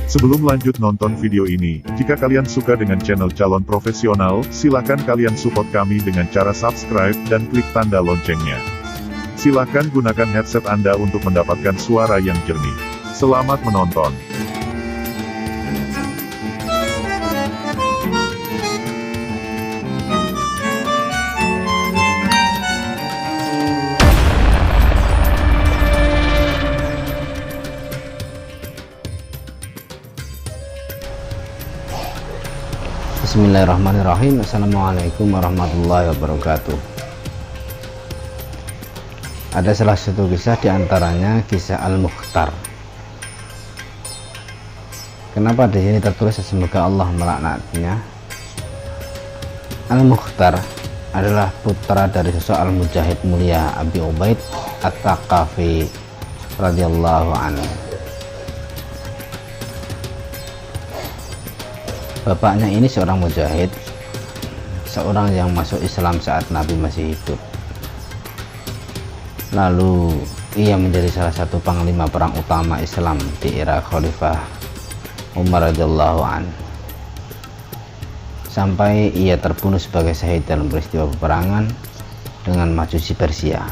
Sebelum lanjut nonton video ini, jika kalian suka dengan channel Calon Profesional, silakan kalian support kami dengan cara subscribe dan klik tanda loncengnya. Silakan gunakan headset Anda untuk mendapatkan suara yang jernih. Selamat menonton. Bismillahirrahmanirrahim. Assalamualaikum warahmatullahi wabarakatuh. Ada salah satu kisah diantaranya kisah Al-Mukhtar. Kenapa di sini tertulis semoga Allah melaknatnya? Al-Mukhtar adalah putra dari sosok Al-Mujahid mulia Abi Ubaid At-Thaqafi radhiyallahu anhu. Bapaknya ini seorang mujahid, seorang yang masuk Islam saat Nabi masih hidup. Lalu ia menjadi salah satu panglima perang utama Islam di era Khalifah Umar radhiyallahu anhu, sampai ia terbunuh sebagai syahid dalam peristiwa peperangan dengan Majusi Persia.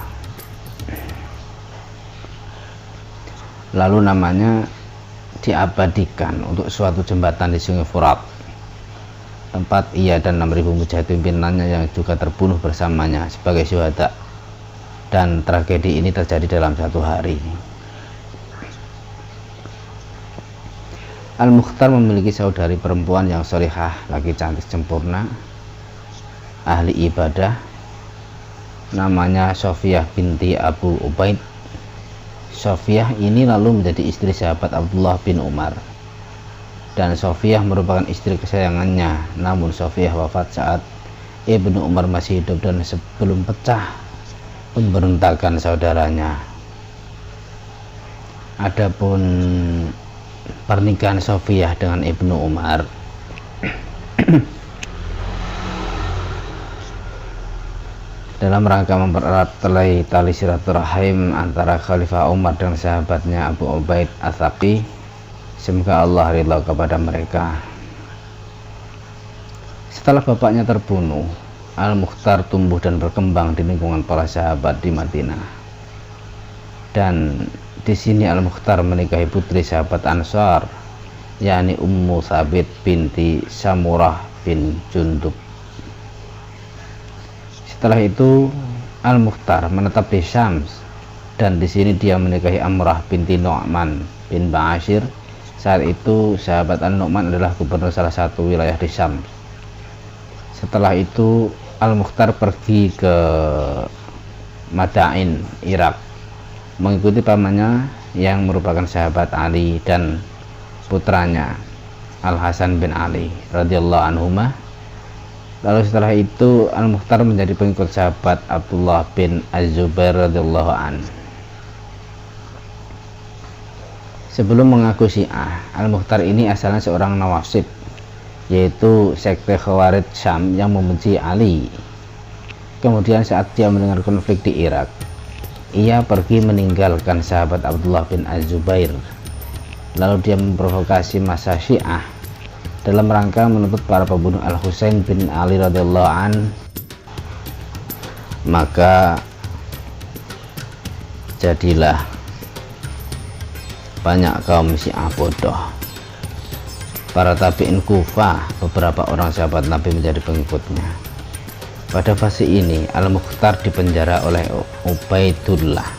Lalu namanya diabadikan untuk suatu jembatan di Sungai Furat, tempat ia dan 6.000 mujahid pimpinannya yang juga terbunuh bersamanya sebagai syuhada, dan tragedi ini terjadi dalam satu hari. Al-Mukhtar memiliki saudari perempuan yang sholihah, lagi cantik sempurna, ahli ibadah, namanya Sofiyah binti Abu Ubaid. Sofiyah ini lalu menjadi istri sahabat Abdullah bin Umar, dan Sofiyah merupakan istri kesayangannya. Namun Sofiyah wafat saat Ibnu Umar masih hidup dan sebelum pecah pemberontakan saudaranya. Adapun pernikahan Sofiyah dengan Ibnu Umar dalam rangka mempererat tali silaturahim antara Khalifah Umar dan sahabatnya Abu Ubaid Ats-Tsaqi. Semoga Allah ridha kepada mereka. Setelah bapaknya terbunuh, Al-Mukhtar tumbuh dan berkembang di lingkungan para sahabat di Madinah. Dan di sini Al-Mukhtar menikahi putri sahabat Ansar, yakni Ummu Thabit binti Samurah bin Jundub. Setelah itu Al-Mukhtar menetap di Syams, dan di sini dia menikahi Amrah binti Nu'man bin Ba'asyir. Saat itu sahabat An-Nu'man adalah gubernur salah satu wilayah di Syam. Setelah itu Al-Mukhtar pergi ke Madain, Irak, mengikuti pamannya yang merupakan sahabat Ali dan putranya Al-Hasan bin Ali radhiyallahu anhuma. Lalu setelah itu Al-Mukhtar menjadi pengikut sahabat Abdullah bin Az-Zubair radhiyallahu anhu. Sebelum mengaku Syiah, Al-Mukhtar ini asalnya seorang Nawasib, yaitu sekte Khawarij Syam yang membenci Ali. Kemudian saat dia mendengar konflik di Irak, ia pergi meninggalkan sahabat Abdullah bin Az-Zubair. Lalu dia memprovokasi massa Syiah dalam rangka menuntut para pembunuh Al-Husain bin Ali radhiyallahu an. Maka jadilah banyak kaum Syiah bodoh. Para tabi'in Kufah, beberapa orang sahabat Nabi menjadi pengikutnya. Pada fase ini Al-Mukhtar dipenjara oleh Ubaidullah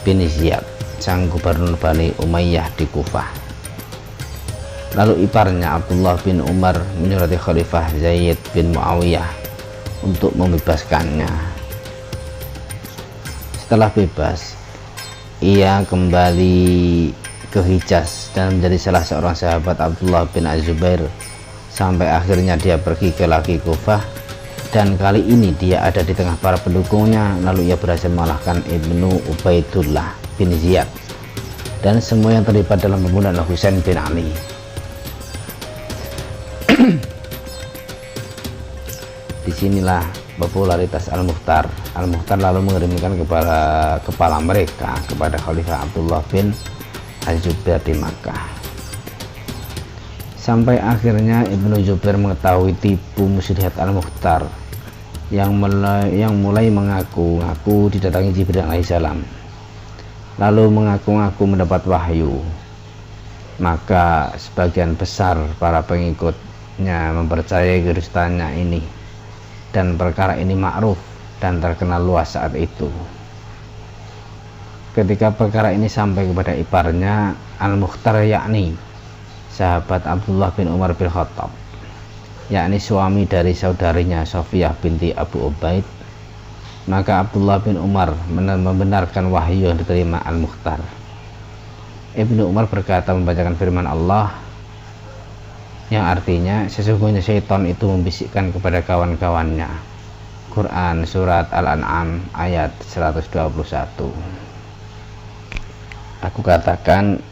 bin Ziyad, sang gubernur Bani Umayyah di Kufah. Lalu iparnya Abdullah bin Umar menyurati Khalifah Zaid bin Muawiyah untuk membebaskannya. Setelah bebas, ia kembali ke Hijaz dan menjadi salah seorang sahabat Abdullah bin Az-Zubair, sampai akhirnya dia pergi ke lagi Kufah, dan kali ini dia ada di tengah para pendukungnya. Lalu ia berhasil mengalahkan Ibnu Ubaidullah bin Ziyad dan semua yang terlibat dalam pembunuhan Husain bin Ali. Disinilah popularitas Al-Mukhtar. Al-Mukhtar lalu mengirimkan kepala mereka kepada Khalifah Abdullah bin Az-Zubair di Makkah. Sampai akhirnya Ibnu Zubair mengetahui tipu muslihat Al-Mukhtar yang mulai mengaku-ngaku didatangi Jibril alaihissalam, lalu mengaku-ngaku mendapat wahyu. Maka sebagian besar para pengikutnya mempercayai kedustaannya ini, dan perkara ini ma'ruf dan terkenal luas saat itu. Ketika perkara ini sampai kepada iparnya Al-Mukhtar, yakni sahabat Abdullah bin Umar bin Khattab, yakni suami dari saudarinya Sofiyah binti Abu Ubaid, maka Abdullah bin Umar membenarkan wahyu yang diterima Al-Mukhtar. Ibnu Umar berkata membacakan firman Allah yang artinya sesungguhnya syaitan itu membisikkan kepada kawan-kawannya. Quran surat Al-An'am ayat 121. Aku katakan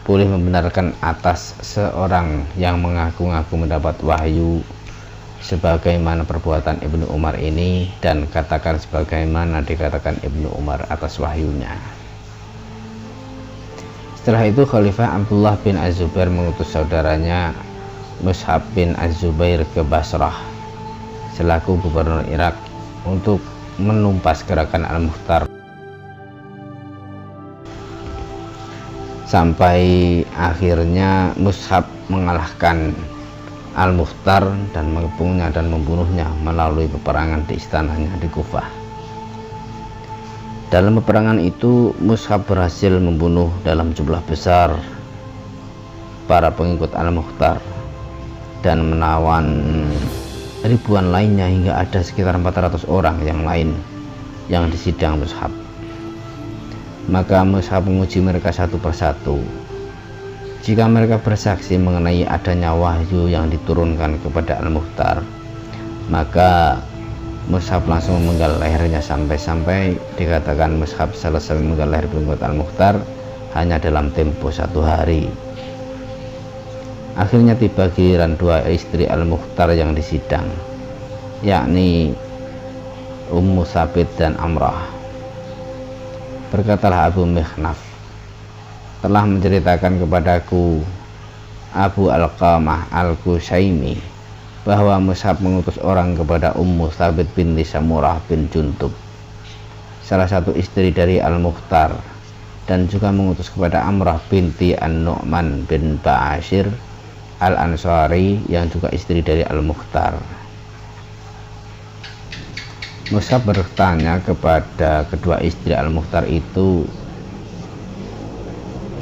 boleh membenarkan atas seorang yang mengaku-ngaku mendapat wahyu sebagaimana perbuatan Ibnu Umar ini, dan katakan sebagaimana dikatakan Ibnu Umar atas wahyunya. Setelah itu Khalifah Abdullah bin Az-Zubair mengutus saudaranya Mus'ab bin Az-Zubair ke Basrah selaku gubernur Irak untuk menumpas gerakan Al-Mukhtar. Sampai akhirnya Mus'ab mengalahkan Al-Mukhtar dan mengepungnya dan membunuhnya melalui peperangan di istananya di Kufah. Dalam peperangan itu Mus'ab berhasil membunuh dalam jumlah besar para pengikut Al-Mukhtar dan menawan ribuan lainnya, hingga ada sekitar 400 orang yang lain yang disidang Mus'ab. Maka Mus'ab menguji mereka satu persatu. Jika mereka bersaksi mengenai adanya wahyu yang diturunkan kepada Al-Mukhtar, maka Mus'ab langsung memenggal lehernya sampai dikatakan Mus'ab selesai memenggal leher pengikut Al-Mukhtar hanya dalam tempo 1 hari. Akhirnya tiba giliran 2 istri Al-Mukhtar yang disidang, yakni Ummu Sabit dan Amrah. Berkatalah Abu Mikhnaf, telah menceritakan kepadaku Abu Alqamah Al-Kushaimi bahwa Mus'ab mengutus orang kepada Ummu Sabit binti Samurah bin Jundub, salah satu istri dari Al-Mukhtar, dan juga mengutus kepada Amrah binti An-Nu'man bin Ba'ashir Al-Ansari yang juga istri dari Al-Mukhtar. Mus'ab bertanya kepada kedua istri Al-Mukhtar itu,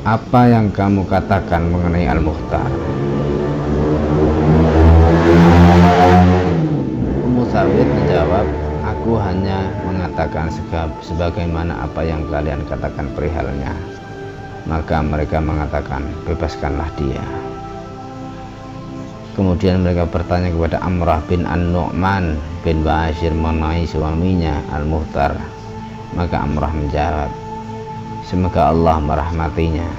apa yang kamu katakan mengenai Al-Mukhtar? Ummu Sabit menjawab, aku hanya mengatakan sebagaimana apa yang kalian katakan perihalnya. Maka mereka mengatakan, bebaskanlah dia. Kemudian mereka bertanya kepada Amrah bin An-Nu'man bin Ba'ashir mengenai suaminya Al-Mukhtar. Maka Amrah menjawab, semoga Allah merahmatinya,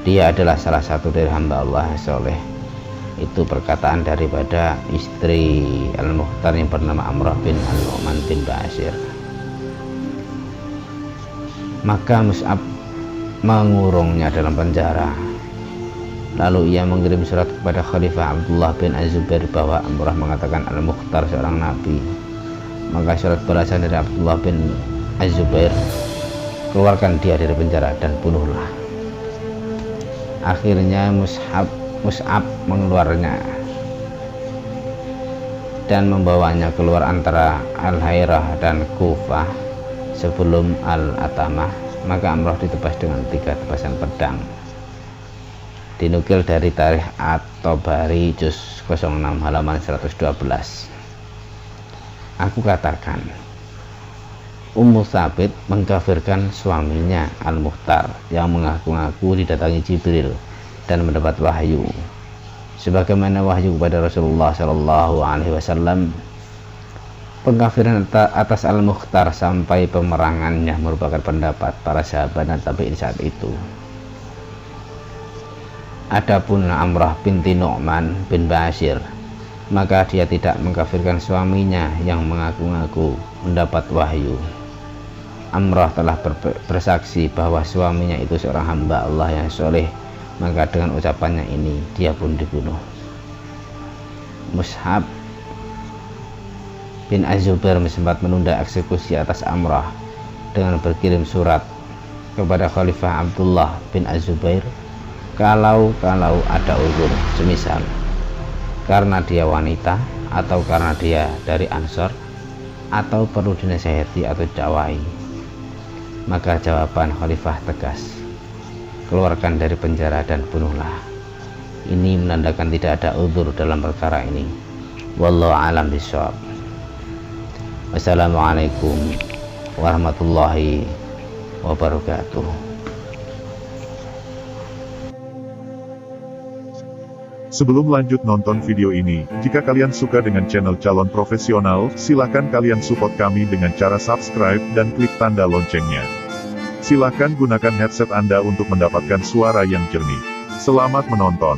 dia adalah salah satu dari hamba Allah yang soleh. Itu perkataan daripada istri Al-Mukhtar yang bernama Amrah bin An-Nu'man bin Ba'ashir. Maka Mus'ab mengurungnya dalam penjara. Lalu ia mengirim surat kepada Khalifah Abdullah bin Az-Zubair bahwa Amrah mengatakan Al-Mukhtar seorang nabi. Maka surat balasan dari Abdullah bin Az-Zubair, keluarkan dia dari penjara dan bunuhlah. Akhirnya Mus'ab mengeluarnya dan membawanya keluar antara Al-Hairah dan Kufah sebelum Al-Atamah. Maka Amrah ditebas dengan 3 tebasan pedang. Dinukil dari Tarikh At-Tabari juz 06 halaman 112. Aku katakan, Ummu Sabit mengkafirkan suaminya Al-Mukhtar yang mengaku-ngaku didatangi Jibril dan mendapat wahyu sebagaimana wahyu kepada Rasulullah SAW. Pengkafiran atas Al-Mukhtar sampai pemerangannya merupakan pendapat para sahabat dan tabi'in saat itu. Adapun Amrah binti Nu'man bin Ba'ashir, maka dia tidak mengkafirkan suaminya yang mengaku-ngaku mendapat wahyu. Amrah telah bersaksi bahwa suaminya itu seorang hamba Allah yang soleh, Maka dengan ucapannya ini dia pun dibunuh. Mus'ab bin Az-Zubair sempat menunda eksekusi atas Amrah dengan berkirim surat kepada Khalifah Abdullah bin Az-Zubair kalau ada uzur, semisal karena dia wanita atau karena dia dari Ansor atau perlu dinasihati atau dakwai. Maka jawaban Khalifah tegas, keluarkan dari penjara dan bunuhlah. Ini menandakan tidak ada uzur dalam perkara ini. Wallahu a'lam bishawab. Wassalamualaikum warahmatullahi wabarakatuh. Sebelum lanjut nonton video ini, jika kalian suka dengan channel Calon Profesional, silakan kalian support kami dengan cara subscribe dan klik tanda loncengnya. Silakan gunakan headset Anda untuk mendapatkan suara yang jernih. Selamat menonton.